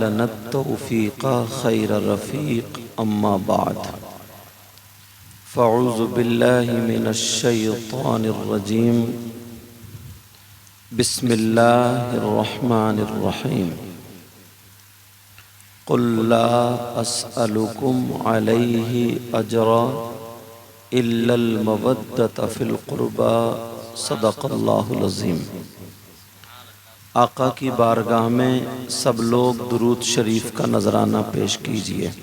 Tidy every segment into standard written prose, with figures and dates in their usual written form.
लनत्तौफ़ीक़ा खैर रफ़ीक़ अम्मा बाद फ़अऊज़ु बिल्लाहि मिनश्शैतानिर्रजीम बिस्मिल्लाहिर्रहमानिर्रहीम क़ुल ला अस्अलुकुम अलैहि अजरा इल्लल मवद्दत फ़िल क़ुरबा सदक़ल्लाहुल अज़ीम। आका की बारगाह में सब लोग दुरूद शरीफ का नजराना पेश कीजिए।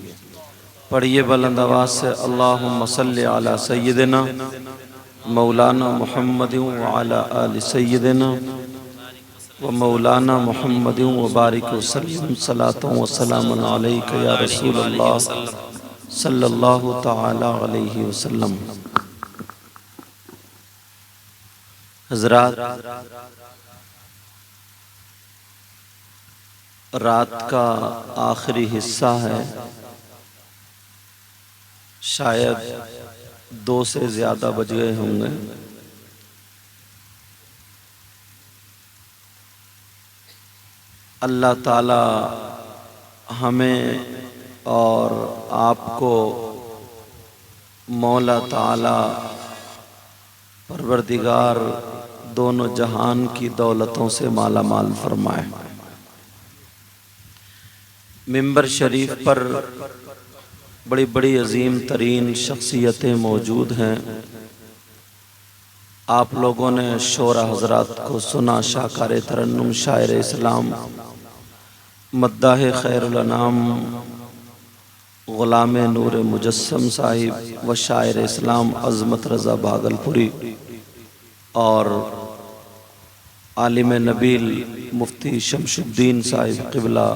पढ़िए बुलंद आवाज़ से अल्लाहुम्मा सल्लि अला सय्यिदिना मौलाना मुहम्मदिन व अला आलि सय्यिदिना व मौलाना मुहम्मदिन व बारिक वसल्लम सलातन व सलामन अलैका या रसूलल्लाह सल्लल्लाहु तआला अलैहि वसल्लम। हज़रात, रात का आखिरी हिस्सा है, शायद 2 से ज़्यादा बज गए होंगे। अल्लाह ताला हमें और आपको मौला ताला परवरदिगार दोनों जहान की दौलतों से माला माल फरमाए। मिंबर शरीफ पर बड़ी बड़ी अजीम तरीन शख्सियतें मौजूद हैं। आप लोगों ने शोरा हजरात को सुना। शाकार तरन्नुम शायर इस्लाम मद्दाह खैरुल अनाम ग़ुलाम नूर मुजस्सम साहिब व शायर इस्लाम अज़मत रज़ा भागलपुरी और आलिम नबील मुफ्ती शमशुद्दीन साहिब क़िबला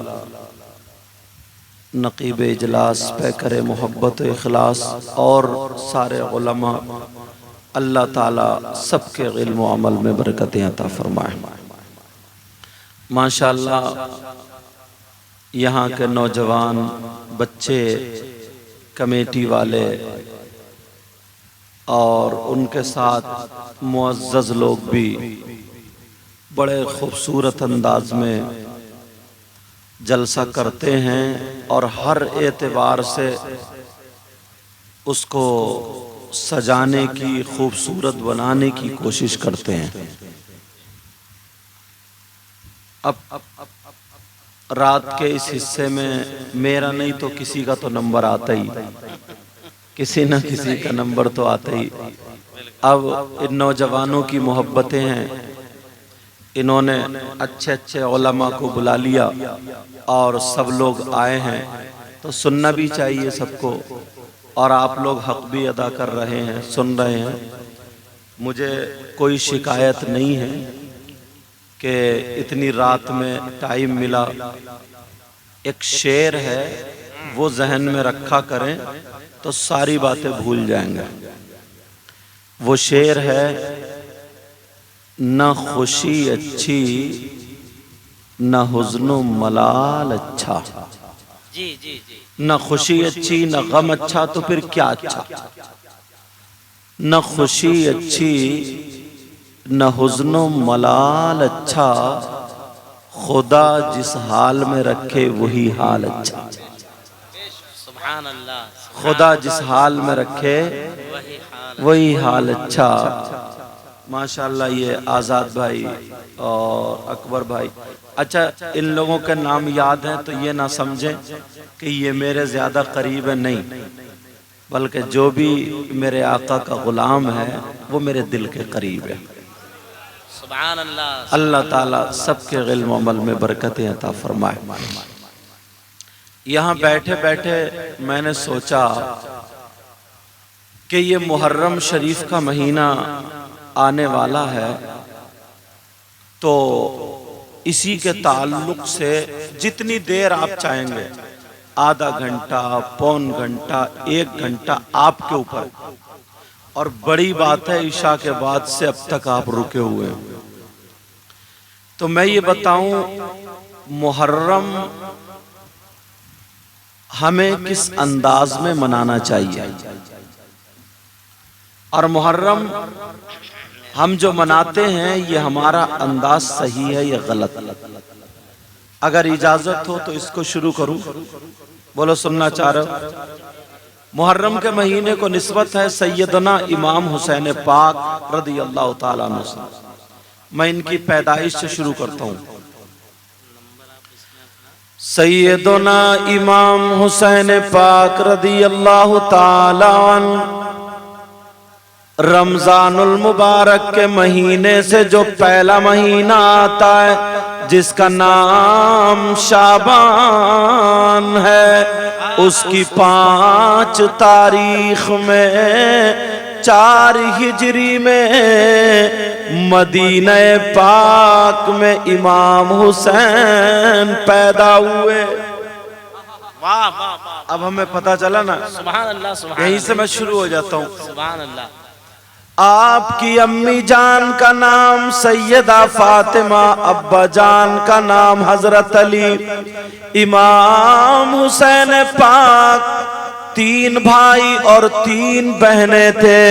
नक़ीब इजलास पैकर मोहब्बत इखलास और सारे उलमा, अल्लाह ताला सबके इल्म व अमल में बरकतें अता फरमाए। माशाअल्लाह, यहाँ के नौजवान बच्चे, कमेटी वाले और उनके साथ मुअज़्ज़ज़ लोग भी बड़े खूबसूरत अंदाज में जलसा करते हैं और हर एतबार से उसको सजाने की, खूबसूरत बनाने की कोशिश करते हैं। अब रात के इस हिस्से में मेरा नहीं तो किसी का तो नंबर आता ही, किसी न किसी का नंबर तो आता ही। अब इन नौजवानों की मोहब्बतें हैं, इन्होंने अच्छे अच्छे उलमा को बुला लिया और सब लोग आए हैं, तो सुनना भी चाहिए सबको। और आप लोग हक भी अदा कर रहे हैं, सुन रहे हैं। मुझे कोई शिकायत नहीं है कि इतनी रात में टाइम मिला। एक शेर है, वो जहन में रखा करें तो सारी बातें भूल जाएंगे। वो शेर है, न खुशी अच्छी न हुज़्न मलाल अच्छा। जी जी जी। न खुशी अच्छी न गम अच्छा, तो फिर क्या अच्छा? न खुशी अच्छी न हुज़्न मलाल अच्छा, खुदा जिस हाल में रखे वही हाल अच्छा। सुभान अल्लाह। खुदा जिस हाल में रखे वही हाल अच्छा। माशाअल्लाह, ये आज़ाद भाई और अकबर भाई। अच्छा, इन लोगों के नाम याद हैं तो ये ना समझें कि ये मेरे ज़्यादा करीब है, नहीं, बल्कि जो भी मेरे आका का ग़ुलाम है वो मेरे दिल के करीब है। सुभान अल्लाह। अल्लाह ताला सबके इल्म अमल में बरकतें अता फरमाए। यहाँ बैठे बैठे मैंने सोचा कि ये मुहर्रम शरीफ का महीना आने वाला है, तो इसी के ताल्लुक से जितनी देर आप चाहेंगे, आधा घंटा, पौन घंटा, 1 घंटा, आपके ऊपर। और बड़ी बात है, इशा के बाद से अब तक आप रुके हुए हैं। तो मैं ये बताऊं, मुहर्रम हमें किस अंदाज में मनाना चाहिए, और मुहर्रम हम जो मनाते हैं ये हमारा अंदाज सही है या गलत। अगर इजाजत हो तो इसको शुरू करूं। बोलो सुनना चाह रहे हो? मुहर्रम के महीने को निस्बत है सैयदना इमाम हुसैन पाक रदी अल्लाह ताला अन्हु से। मैं इनकी पैदाइश से शुरू करता हूं। सैयदना इमाम हुसैन पाक रदी अल्लाह ताला अन्हु रमजानुल मुबारक के महीने से जो पहला महीना आता है जिसका नाम शाबान है, उसकी 5 तारीख में 4 हिजरी में मदीना पाक में इमाम हुसैन पैदा हुए। वाह वाह वाह। अब हमें पता चला ना, सुभान अल्लाह सुभान यहीं से मैं शुरू हो जाता हूँ। सुभान अल्लाह। आपकी अम्मी जान का नाम सैयदा फातिमा, अब्बा जान का नाम हजरत अली। इमाम हुसैन पाक 3 भाई और 3 बहनें थे।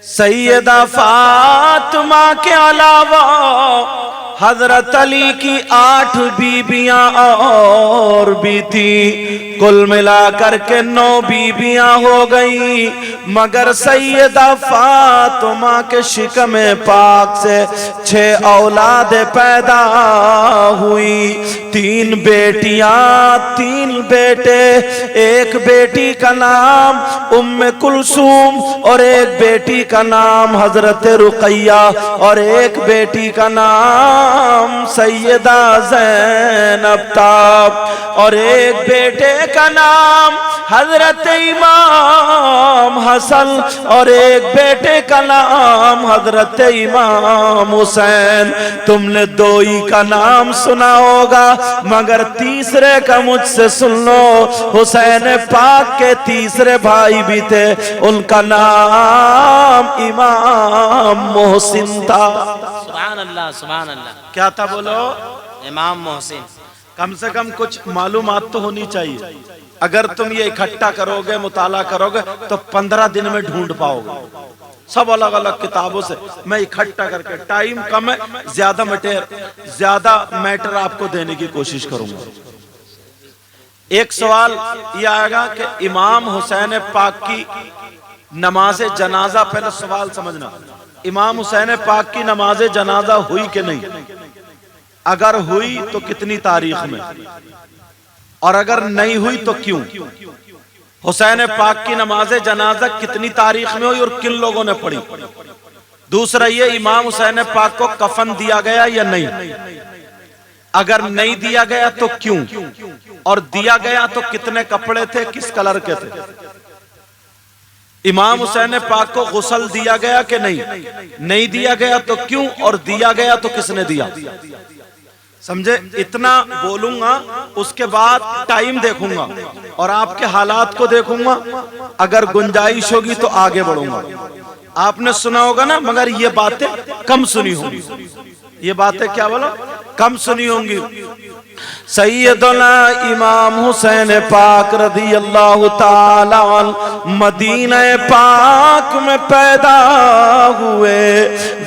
सैयदा फातिमा के अलावा हजरत अली की 8 बीबियां और भी थी। कुल मिलाकर के 9 बीबियां हो गई, मगर सैयदा फातिमा के शिकमे पाक से 6 औलाद पैदा हुई। 3 बेटियां 3 बेटे। एक बेटी का नाम उम्मे कुलसूम और एक बेटी का नाम हजरत रुकैया और एक बेटी का नाम सैयदा ज़ैनब था और एक बेटे का नाम हजरत इमाम हसन और एक बेटे का नाम हजरत इमाम हुसैन। तुमने 2 ही का नाम सुना होगा, मगर तीसरे का मुझसे सुन लो। हुसैन पाक के तीसरे भाई भी थे, उनका नाम इमाम मोहसिन था। सुभान अल्लाह सुभान अल्लाह। क्या था बोलो? इमाम मोहसिन। कम से कम कुछ मालूमात तो होनी चाहिए। अगर तुम ये इकट्ठा करोगे, मुताला करोगे तो 15 दिन में ढूंढ पाओगे। सब अलग अलग किताबों से मैं इकट्ठा करके, टाइम कम है, ज्यादा मैटर आपको देने की कोशिश करूंगा। एक सवाल ये आएगा कि इमाम हुसैन पाक की नमाज जनाजा, पहले सवाल समझना, इमाम हुसैन पाक की नमाज जनाजा हुई कि नहीं? अगर हुई तो कितनी तारीख में, और अगर नहीं हुई तो क्यों? हुसैन पाक की नमाज जनाजा कितनी तारीख में हुई और किन लोगों ने पढ़ी? दूसरा ये, इमाम हुसैन पाक को कफन दिया गया या नहीं? अगर नहीं दिया गया तो क्यों? और दिया गया तो कितने कपड़े थे, किस कलर के थे? इमाम हुसैन पाक को गुस्ल दिया गया कि नहीं? नहीं दिया गया तो क्यों? और दिया गया तो किसने दिया? समझे? इतना बोलूंगा, उसके बाद टाइम देखूंगा और आपके हालात को देखूंगा। अगर गुंजाइश होगी तो आगे बढ़ूंगा। आपने सुना होगा ना, मगर ये बातें कम सुनी होंगी। ये बातें क्या बोलो? कम सुनी होंगी। सैयदना इमाम हुसैन पाक रदी अल्लाह ताला अन्हु मदीना पाक में पैदा हुए।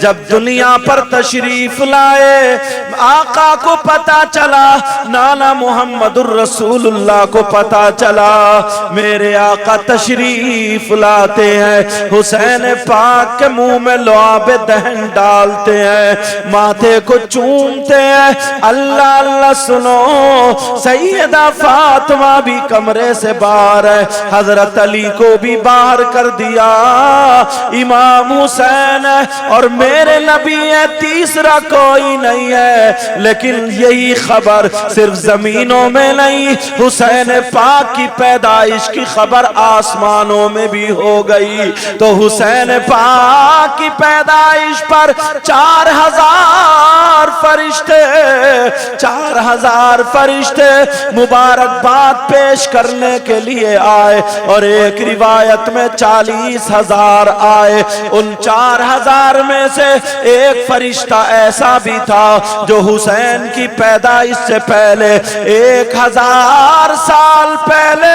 जब दुनिया पर तशरीफ लाए, आका को पता चला, नाना मुहम्मदुर रसूलुल्लाह को पता चला मेरे आका तशरीफ लाते हैं। हुसैन पाक के मुंह में लुआबे दहन डालते हैं, माथे को चूमते हैं। अल्लाह अल्लाह सुनो, सैयदा फातिमा भी कमरे से बाहर है, हजरत अली को भी बाहर कर दिया। इमाम हुसैन है और मेरे नबी है, तीसरा कोई नहीं है। लेकिन यही खबर सिर्फ जमीनों में नहीं, हुसैन पाक की पैदाइश की खबर आसमानों में भी हो गई। तो हुसैन पाक की पैदाइश पर 4000 फरिश्ते, 4000 हजार फरिश्ते मुबारकबाद पेश करने के लिए आए और एक रिवायत में 40,000 आए। उन 4,000 में से एक फरिश्ता ऐसा भी था जो हुसैन की पैदाइश से पहले 1,000 साल पहले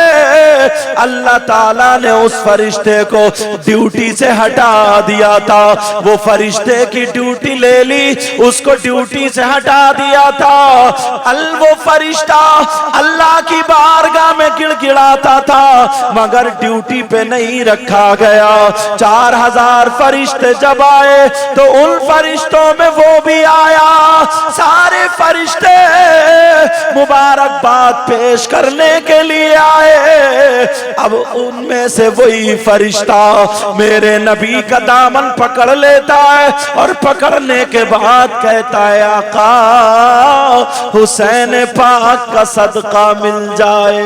अल्लाह ताला ने उस फरिश्ते को ड्यूटी से हटा दिया था। वो फरिश्ते की ड्यूटी ले ली, उसको ड्यूटी से हटा दिया था। वो फरिश्ता अल्लाह की बारगाह में गिड़गिड़ाता था मगर ड्यूटी पे नहीं रखा गया। 4,000 फरिश्ते जब आए तो उन फरिश्तों में वो भी आया। सारे फरिश्ते मुबारकबाद पेश करने के लिए आए। अब उनमें से वही फरिश्ता मेरे नबी का दामन पकड़ लेता है और पकड़ने के बाद कहता है आका हुसैन पाक का सदका मिल जाए।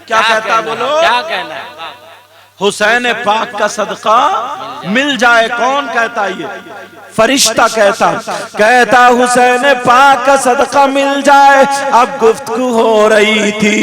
क्या कहता बोलो? क्या कहना है? हुसैन पाक का सदका मिल जाए। कौन कहता ये? फरिश्ता कहता हुसैन पाक का सदका मिल जाए। अब गुफ्तगू हो रही थी।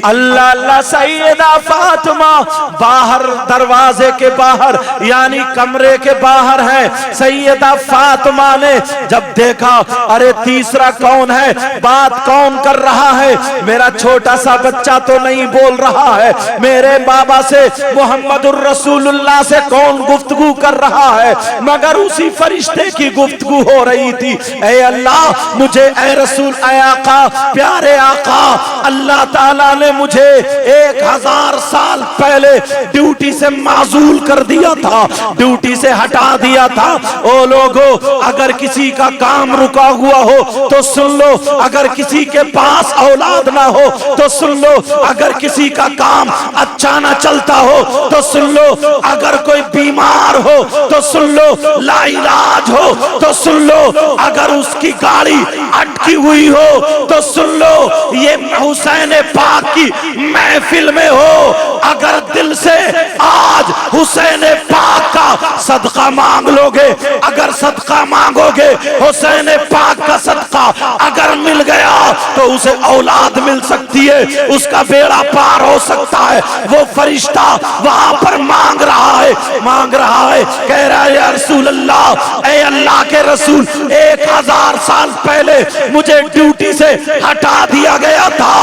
अल्लाह अल्लाह सैयदा फातिमा बाहर दरवाजे के बाहर यानी कमरे के बाहर है। सैयदा फातिमा ने जब देखा अरे तीसरा कौन है, बात कौन कर रहा है? मेरा छोटा सा बच्चा तो नहीं बोल रहा है, मेरे बाबा से मुहम्मदुर रसूलुल्लाह से कौन गुफ्तगू कर रहा है? मगर उसी फरिश्ते की गुफ्तगू हो रही थी। ऐ अल्लाह मुझे, ऐ रसूल, ऐ आका, प्यारे आका, अल्लाह ताला ने मुझे 1,000 साल पहले ड्यूटी से माजूल कर दिया था, ड्यूटी से हटा दिया था। ओ लोगों, अगर किसी का काम रुका हुआ हो तो सुन लो, अगर किसी के पास औलाद ना हो तो सुन लो, अगर किसी का काम अच्छा ना चलता हो तो सुन लो, अगर कोई बीमार हो तो सुन लो, लाइलाज हो तो सुन लो, अगर उसकी गाड़ी अटकी हुई हो तो सुन लो। ये हुसैन पाक की महफिल में हो, अगर दिल से आज हुसैन पाक का सदका मांग लोगे, अगर सदका मांगोगे हुसैन पाक का सदका अगर मिल गया तो उसे औलाद मिल सकती है, उसका बेड़ा पार हो सकता है। वो फरिश्ता वहां पर मांग रहा है, कह रहा है या रसूल अल्लाह, ऐ अल्लाह के रसूल, 1,000 साल पहले मुझे ड्यूटी से हटा दिया गया था।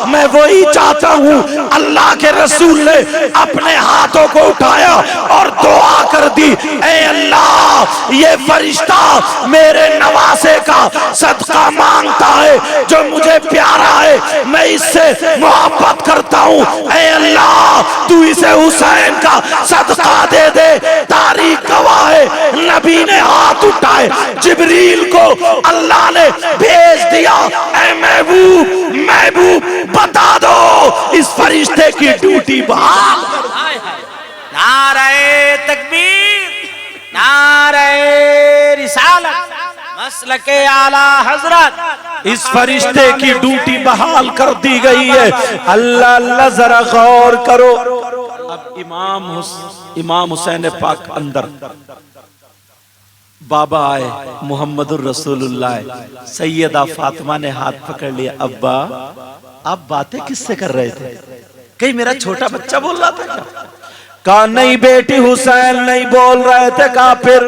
मैं वही चाहता हूँ। अल्लाह के रसूल ने अपने हाथों को उठाया और दुआ कर दी, ऐ अल्लाह ये फरिश्ता मेरे नवासे का सदका मांगता है जो मुझे प्यारा है, मैं इससे मोहब्बत करता हूँ। ऐ अल्लाह तू इसे हुसैन का सदका दे दे। तारीख गवाह है, नबी ने हाथ उठाए, जिब्रील को अल्लाह ने भेज दिया, ऐ महबूब बता दो इस फरिश्ते की ड्यूटी बहाल। नारे तकबीर, नारे रिसालत, मसलके आला हजरत, इस फरिश्ते की ड्यूटी बहाल कर दी गई है। अल्लाह अल्लाह जरा गौर करो। अब इमाम हुसैन पाक अंदर, बाबा आए मुहम्मदुर रसूलुल्लाह, सैयदा फातिमा ने हाथ पकड़ लिया। अब्बा आप बातें किससे कर रहे थे? कहीं मेरा छोटा बच्चा बोल रहा था क्या? कहा नहीं बेटी, हुसैन नहीं बोल रहे थे। कहा फिर?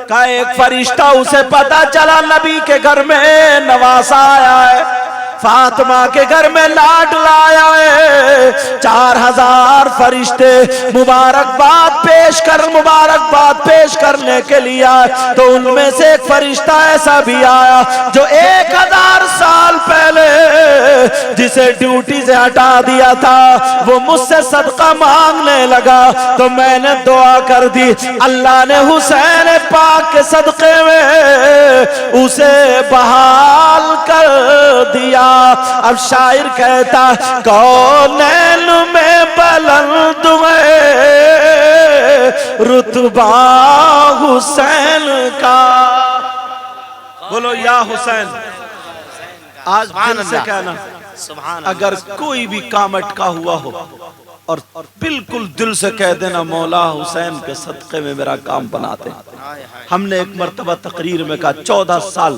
कहा एक फरिश्ता, उसे पता चला नबी के घर में नवासा आया है, फातिमा के घर में लाड लाया है। 4,000 फरिश्ते मुबारकबाद पेश करने के लिए आए तो उनमें से एक फरिश्ता ऐसा भी आया जो 1,000 साल पहले जिसे ड्यूटी से हटा दिया था, वो मुझसे सदका मांगने लगा तो मैंने दुआ कर दी। अल्लाह ने हुसैन पाक के सदके में उसे बहाल कर दिया। अब शायर कहता, कौनैन में बुलंद रुतबा हुसैन का। बोलो या हुसैन। आज दिल से कहना, अगर कोई भी काम अटका हुआ हो और बिल्कुल दिल से कह देना मौला हुसैन के सदक़े में मेरा काम बनाते। हमने एक मर्तबा तकरीर में कहा 14 साल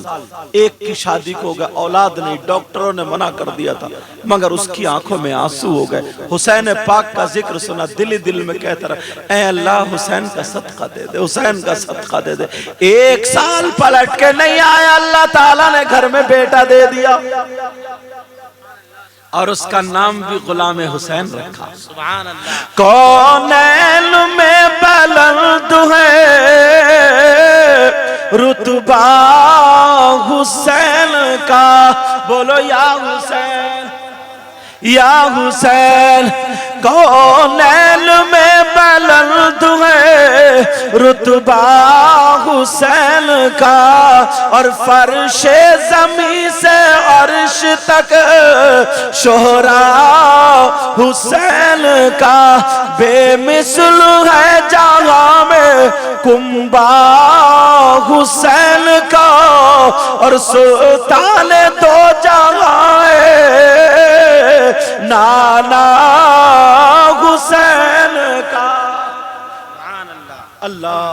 एक की शादी को हो गया, औलाद नहीं, डॉक्टरों ने मना कर दिया था, मगर उसकी आंखों में आंसू हो गए। हुसैन पाक का जिक्र सुना, दिल ही दिल में कहता रहा ऐ अल्लाह हुसैन का सदका दे दे, हुसैन का सदका दे दे। 1 साल पलट के नहीं आया, अल्लाह ताला ने घर में बेटा दे दिया और उसका नाम भी गुलाम हुसैन रखा। सुभान अल्लाह। कौनैन में बुलंद है रुतबा हुसैन का, बोलो या हुसैन या हुसैन। कौनैन में बुलंद है रुतबा हुसैन का, और फर्शे ज़मीं से अर्श तक शोहरा हुसैन का। बेमिसल है जहां में कुंबा हुसैन का, और सुल्तान दो जहां नाना हुसैन का। अल्लाह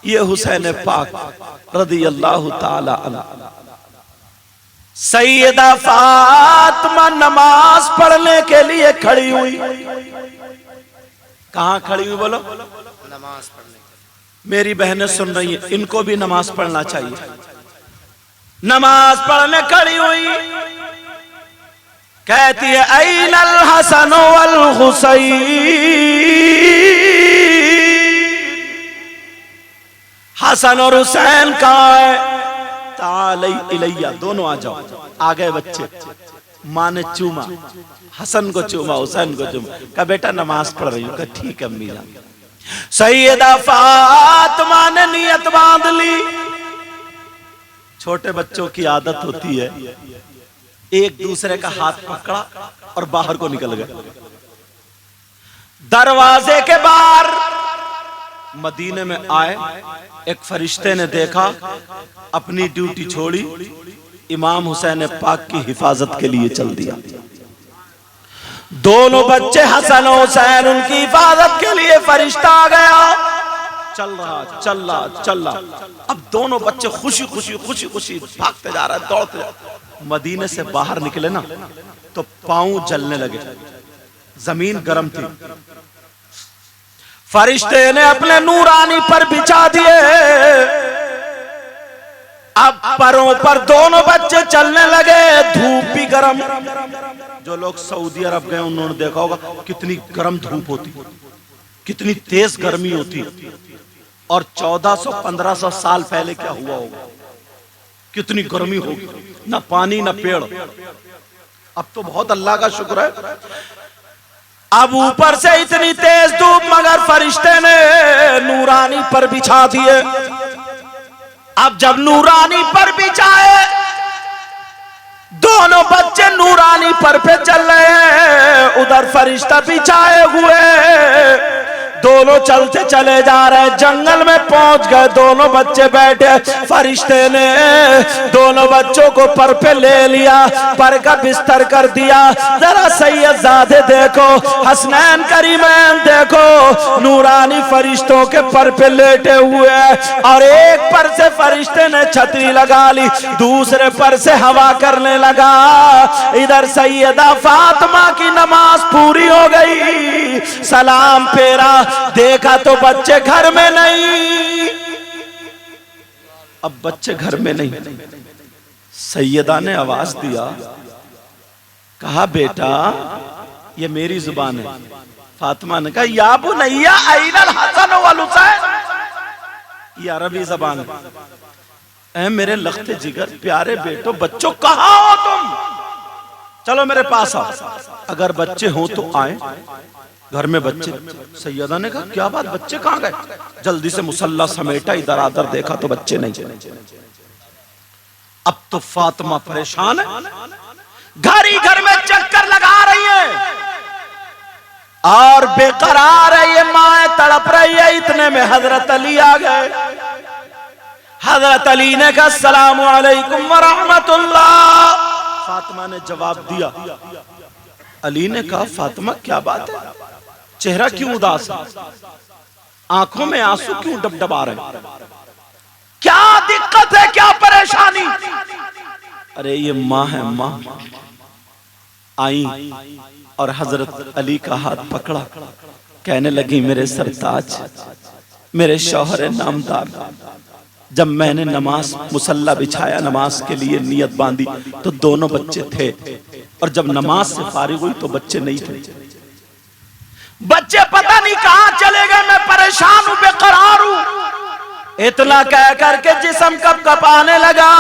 ये हुसैन पाक रदी अल्लाह ताला अन्हा। सैयदा फातिमा नमाज पढ़ने के लिए खड़ी हुई। कहां खड़ी हुई बोलो? नमाज पढ़ने। मेरी बहनें सुन रही हैं, इनको भी नमाज पढ़ना चाहिए। नमाज पढ़ने खड़ी हुई, कहती है ऐनल हसन वल हुसैन, हसन और हुसैन कहाँ है? तालै इलैया, दोनों आ जाओ। आ गए बच्चे, माँ ने चूमा, हसन को चूमा, हुसैन को चूमा, कहा बेटा नमाज पढ़ रही हूँ। कहा ठीक है अम्मी जान। सैयदा फातिमा ने नियत बांध ली। छोटे बच्चों की आदत होती है, एक दूसरे का हाथ पकड़ा और बाहर को निकल गए। दरवाजे के बाहर मदीने में आए, एक फरिश्ते ने देखा, अपनी ड्यूटी छोड़ी, इमाम हुसैन पाक की हिफाजत के लिए चल दिया। दोनों बच्चे हसन हुसैन, उनकी हिफाजत के लिए फरिश्ता आ गया। चल रहा। अब दोनों बच्चे खुशी खुशी भागते जा रहे, दौड़ते जा रहे। मदीने से बाहर निकले ना तो पांव जलने लगे, जमीन गर्म थी। फरिश्ते ने अपने नूरानी पर बिछा दिए। अब परों पर दोनों बच्चे चलने लगे, धूप भी गर्म। जो लोग सऊदी अरब गए उन्होंने देखा होगा कितनी गर्म धूप होती, कितनी तेज गर्मी होती। और 1400-1500 साल पहले क्या हुआ होगा, कितनी गर्मी होगी, ना पानी ना पेड़। अब तो बहुत अल्लाह का शुक्र है। अब ऊपर से इतनी तेज धूप, मगर फरिश्ते ने नूरानी पर बिछा दिए। अब जब नूरानी पर बिछाए, दोनों बच्चे नूरानी पर पे चल रहे हैं, उधर फरिश्ता बिछाए हुए, दोनों चलते चले जा रहे। जंगल में पहुंच गए, दोनों बच्चे बैठे। फरिश्ते ने दोनों बच्चों को पर पे ले लिया, पर का बिस्तर कर दिया। जरा सैयदजादे देखो, हसनैन करीमैन देखो, नूरानी फरिश्तों के पर पे लेटे हुए, और एक पर से फरिश्ते ने छतरी लगा ली, दूसरे पर से हवा करने लगा। इधर सैयदा फातिमा की नमाज पूरी हो गई, सलाम फेरा, देखा तो बच्चे घर में नहीं। अब बच्चे घर में नहीं, सैयदा ने आवाज दिया, कहा बेटा, ये मेरी जुबान है। फातिमा ने कहा या बुनैया ऐनल हसन वल हुसैन, ये अरबी जबान है। ऐ मेरे लख्ते जिगर प्यारे बेटो, बच्चों कहाँ हो तुम? चलो मेरे पास आओ। अगर बच्चे हो तो आए। घर में बच्चे। सैयदा ने कहा क्या बात, बच्चे कहाँ गए? जल्दी से मुसल्ला समेटा, इधर आदर देखा तो बच्चे नहीं। अब तो फातिमा परेशान है, घर ही घर में चक्कर लगा रही है और बेकरार है, ये माँ तड़प रही है। इतने में हजरत अली आ गए। हजरत अली ने कहा अस्सलामु अलैकुम व रहमतुल्लाह। फातिमा ने जवाब दिया, अली ने कहा फातिमा क्या बात है, चेहरा क्यों उदास है, आंखों में आंसू क्यों डबडबा रहे हैं, क्या दिक्कत है, क्या परेशानी। अरे ये माँ है, माँ आई और हजरत अली का हाथ पकड़ा, कहने लगी मेरे सरताज, मेरे शौहर नामदार, जब मैंने नमाज मुसल्ला बिछाया, नमाज के लिए नियत बांधी तो दोनों बच्चे थे, और जब नमाज से फारिग हुई तो बच्चे नहीं थे। बच्चे पता नहीं कहां चले गए, मैं परेशान हूं, बेकरार हूं। इतना कह करके जिस्म कब कपाने लगा।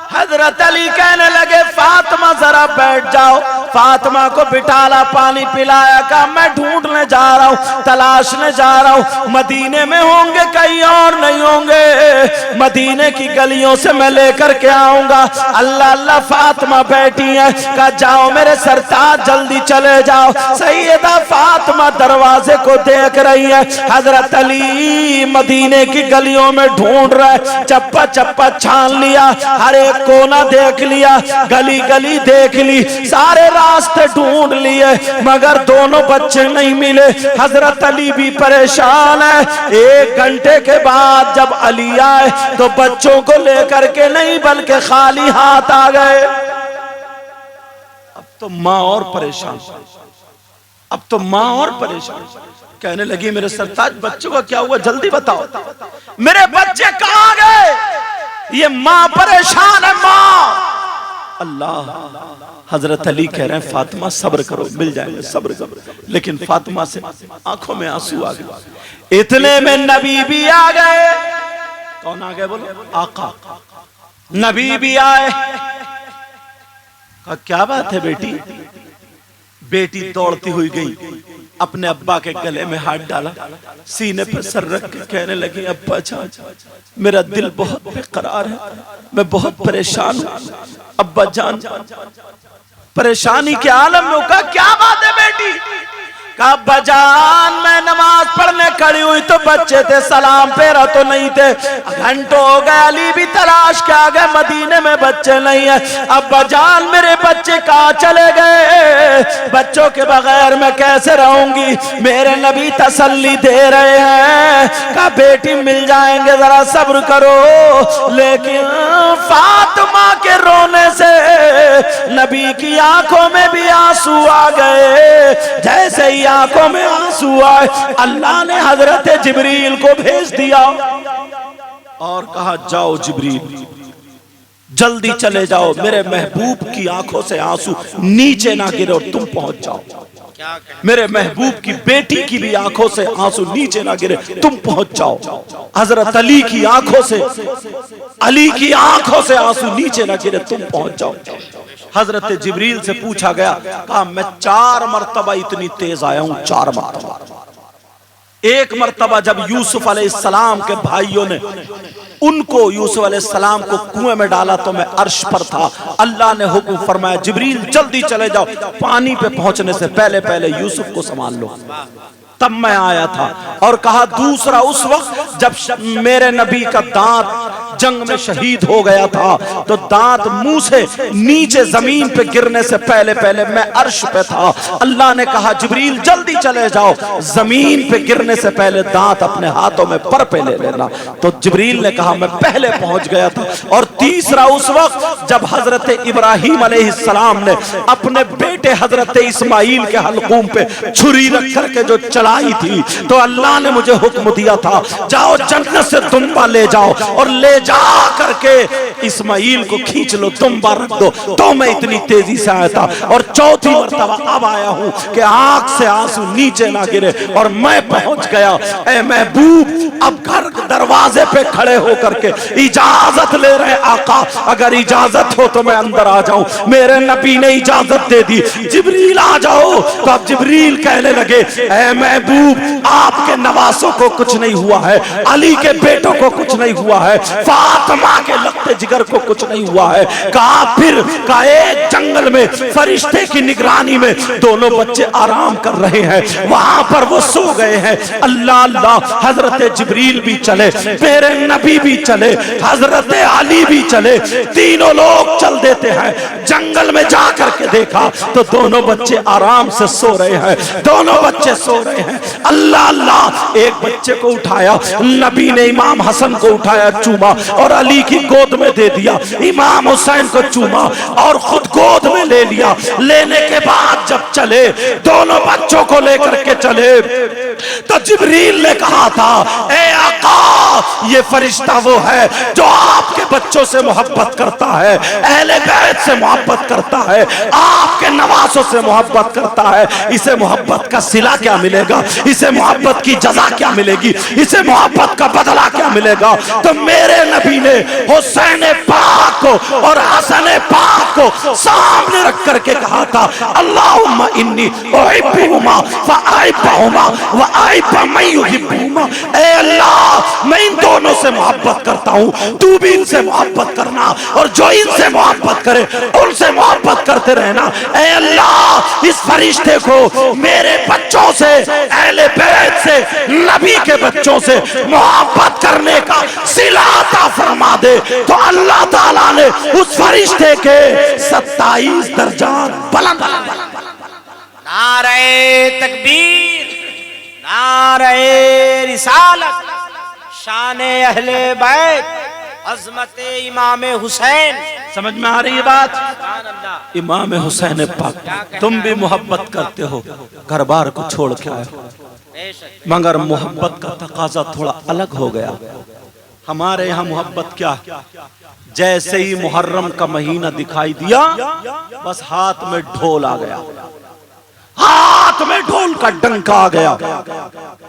हजरत अली कहने लगे फातिमा जरा बैठ जाओ। फातिमा को बिठाला, पानी पिलाया, कहा मैं ढूंढने जा रहा हूँ, तलाशने जा रहा हूँ, मदीने में होंगे कहीं और नहीं होंगे, मदीने की गलियों से मैं लेकर के आऊंगा। अल्लाह अल्लाह फातिमा बैठी है, कहा जाओ मेरे सरताज जल्दी चले जाओ। सैयदा फातिमा दरवाजे को देख रही है, हजरत अली मदीने की गलियों में ढूंढ रहे, चप्पा चप्पा छान लिया, हर एक कोना देख लिया, गली गली देख ली, सारे रास्ते ढूंढ लिए, मगर दोनों बच्चे नहीं मिले। हजरत अली भी परेशान है। 1 घंटे के बाद जब अली आए तो बच्चों को लेकर के नहीं बल्कि खाली हाथ आ गए। अब तो माँ और परेशान, अब तो माँ और परेशान, कहने लगी मेरे सरताज बच्चों का क्या हुआ, जल्दी बताओ, मेरे बच्चे कहाँ गए। ये माँ परेशान है, माँ। अल्लाह, हजरत अली कह रहे हैं फातिमा सब्र करो, मिल जाएंगे, सब्र करो। लेकिन फातिमा से आंखों में आंसू आ गए। इतने में नबी भी आ गए। कौन आ गए बोलो, आका। नबी भी आए। कहा क्या बात है बेटी। बेटी दौड़ती हुई गई, अपने अब्बा के गले में हाथ डाला, सीने पर सर रख के कहने लगी अब्बा जान, मेरा दिल बहुत बेकरार है, मैं बहुत परेशान हूँ। अब्बा जान, परेशानी के आलम में होगा, क्या बात है बेटी। कहा अब्बा जान, मैं नमाज पढ़ने खड़ी हुई तो बच्चे थे, सलाम फेरा तो नहीं थे, घंटों हो गए, अली भी तलाश के आ गए, मदीने में बच्चे नहीं है। अब्बा जान मेरे बच्चे कहाँ चले गए, बच्चों के बगैर मैं कैसे रहूंगी। मेरे नबी तसल्ली दे रहे हैं, कहा बेटी मिल जाएंगे, जरा सब्र करो। लेकिन फातिमा के रोने से नबी की आंखों में भी आंसू आ गए। जैसे ही आंखों में आंसू आए, अल्लाह ने हजरत जिब्रील को भेज दिया और कहा जाओ जिब्रील जल्दी चले जाओ, मेरे महबूब की आंखों से आंसू नीचे ना गिरे और तुम पहुंच जाओ। मेरे महबूब की बेटी की भी आंखों से आंसू नीचे ना गिरे, तुम पहुंच जाओ। हजरत अली की आंखों से, अली की आंखों से आंसू नीचे ना गिरे, तुम पहुंच जाओ। हजरत जिब्रील से पूछा गया, कहा मैं 4 मरतबा इतनी तेज आया हूं, 4 मरतबा। एक मरतबा जब यूसुफ अलैहिस्सलाम के भाइयों ने उनको, यूसुफ अलैहिस्सलाम को कुएं में डाला तो मैं अर्श पर था, अल्लाह ने हुक्म फरमाया जिब्रील जल्दी चले जाओ, पानी पे पहुंचने से पहले पहले यूसुफ को संभाल लो। तब मैं आया था। और कहा दूसरा उस वक्त जब मेरे नबी का दांत जंग में शहीद हो गया था तो दांत मुंह से नीचे जमीन पे गिरने से पहले पहले मैं अर्श पे था। अल्लाह ने कहा जिब्रील जल्दी चले जाओ, जमीन पे गिरने से पहले दांत अपने हाथों में पर पे ले लेना। तो जिब्रील ने कहा मैं पहले पहुंच गया था। और तीसरा उस वक्त जब हजरत इब्राहिम अलैहिस्सलाम ने अपने बेटे हजरत इस्माइल के हलकूम पे छुरी रख करके जो चलाई थी तो अल्लाह ने मुझे हुक्म दिया था जाओ जन्नत से दुम्बा ले जाओ और ले जा करके इस्माइल को खींच लो, दुम्बा रख दो। तो मैं इतनी तेजी से आया था। और चौथी मर्तबा अब आया हूं कि आंख से आंसू नीचे ना गिरे और मैं पहुंच गया। ऐ महबूब, अब घर दरवाजे पे खड़े होकर के इजाजत ले रहे आका, अगर इजाजत हो तो मैं अंदर आ जाऊं। मेरे नबी ने इजाजत दे दी, जिब्रील आ जाओ। तो अब जिब्रील कहने लगे ऐ महबूब, आपके नवासों को कुछ नहीं हुआ है, अली के बेटों को कुछ नहीं हुआ है, फातिमा के लगते जिगर को कुछ नहीं हुआ है। कहा फिर का एक जंगल में फरिश्ते की निगरानी में दोनों बच्चे आराम कर रहे हैं, वहां पर वो सो गए हैं। अल्लाह अल्लाह, हजरत जिब्रील भी चले, मेरे नबी भी चले, हजरत अली भी चले, तीनों लोग चल देते हैं। जंग जंगल में जा करके देखा तो दोनों बच्चे आराम से सो रहे हैं, दोनों बच्चे सो रहे हैं। अल्लाह अल्लाह, एक बच्चे को उठाया, नबी ने इमाम हसन को उठाया, चूमा और अली की गोद में दे दिया, इमाम हुसैन को चूमा और खुद गोद में ले लिया। लेने के बाद जब चले, दोनों बच्चों को लेकर के चले, तो जिब्रील ने कहा था, ए आका, ये फरिश्ता वो है जो आपके बच्चों से मोहब्बत करता है, अहले बैत से मोहब्बत करता है, आपके नवासों से मोहब्बत करता है। इसे मोहब्बत का सिला क्या मिलेगा, इसे मोहब्बत की जजा क्या मिलेगी, इसे मोहब्बत का बदला क्या मिलेगा। तो मेरे नबी ने हुसैन पाक को और हसन पाक को सामने रख करके कहा था, अल्लाहुम्मा इन्नी उहिब्बुहुमा फअहिब्बहुमा व अहिब्ब मन युहिब्बुहुमा। ऐ अल्लाह, मैं इन दोनों से मोहब्बत करता हूँ, तू भी इनसे मोहब्बत करना, और जो इनसे मोहब्बत करे उनसे मोहब्बत करते रहना। ऐ अल्लाह, इस फरिश्ते को मेरे बच्चों से, अहले बैत से, नबी के बच्चों से मोहब्बत करने का सिला अता फरमा दे। तो अल्लाह ताला ने उस फरिश्ते के 27 दर्जात बुलंद। नारे तकबीर, नारे रिसालत, शाने अहले बैत, अज़मते इमाम हुसैन। समझ में आ रही है बात? इमाम हुसैन पाक, तुम भी मोहब्बत करते हो, घर बार को छोड़ के आए हो, मगर मोहब्बत का तकाजा थोड़ा अलग हो गया। हमारे यहाँ मोहब्बत क्या, जैसे ही मुहर्रम का महीना दिखाई दिया, बस हाथ में ढोल आ गया, हाथ में ढोल का डंका आ गया,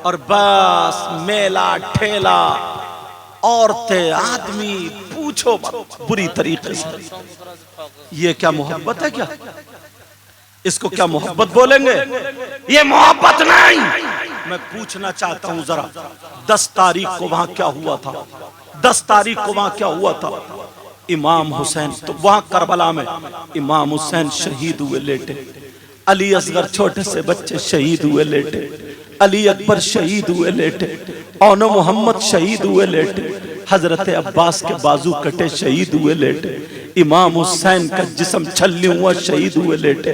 और बस मेला ठेला, औरतें, आदमी, पूछो बुरी तरीके से। ये क्या मोहब्बत है? क्या इसको क्या मोहब्बत बोलेंगे? ये मोहब्बत नहीं। मैं पूछना चाहता हूं जरा, 10 तारीख को वहां क्या हुआ था? 10 तारीख को वहां क्या हुआ था? इमाम हुसैन, तो वहां करबला में इमाम हुसैन शहीद हुए लेटे, अली असगर छोटे से बच्चे शहीद हुए लेटे, अली अकबर शहीद हुए लेटे, औनो मोहम्मद शहीद हुए लेटे, हजरत अब्बास के बाजू कटे शहीद हुए लेटे, इमाम हुसैन का जिस्म छल्ली हुआ शहीद हुए लेटे,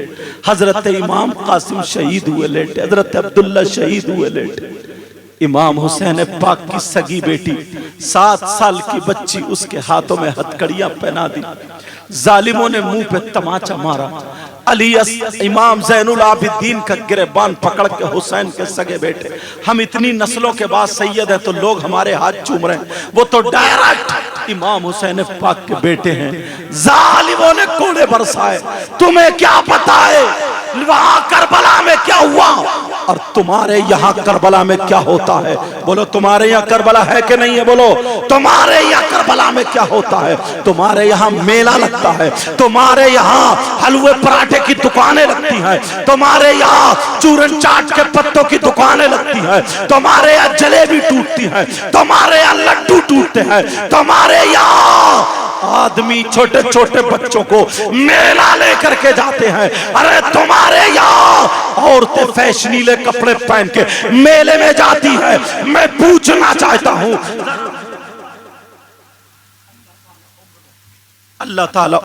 हजरत इमाम कासिम शहीद हुए लेटे, हजरत अब्दुल्ला शहीद हुए लेटे। इमाम हुसैन पाक की सगी बेटी 7 साल की बच्ची, उसके हाथों में हथकड़ियां पहना दी, जालिमों ने मुंह पे तमाचा मारा। अली इमाम ज़ैनुल आबिदीन का गिरबान पकड़ के हुसैन के सगे बेटे, हम इतनी नस्लों के बाद सैयद है तो लोग हमारे हाथ चूम रहे हैं, वो तो डायरेक्ट इमाम हुसैन पाक के बेटे हैं। जालिमों ने कोड़े बरसाए, तुम्हें क्या पता है वहां करबला में क्या हुआ और तुम्हारे यहाँ करबला में क्या होता है? बोलो, तुम्हारे यहाँ करबला है कि नहीं है? बोलो, तुम्हारे यहाँ करबला में क्या होता है? तुम्हारे यहाँ मेला लगता है, तुम्हारे यहाँ हलवे पराठे की दुकानें लगती हैं, तुम्हारे यहाँ चूरन चाट के पत्तों की दुकानें लगती हैं, तुम्हारे यहाँ जलेबी टूटती है, तुम्हारे यहाँ लड्डू टूटते हैं, तुम्हारे यहाँ आदमी छोटे छोटे बच्चों को मेला लेकर के जाते हैं। अरे तुम्हारे यहाँ औरतें फैशनीले कपड़े पहन के मेले में जाती है। मैं पूछना चाहता हूं, अल्लाह ताला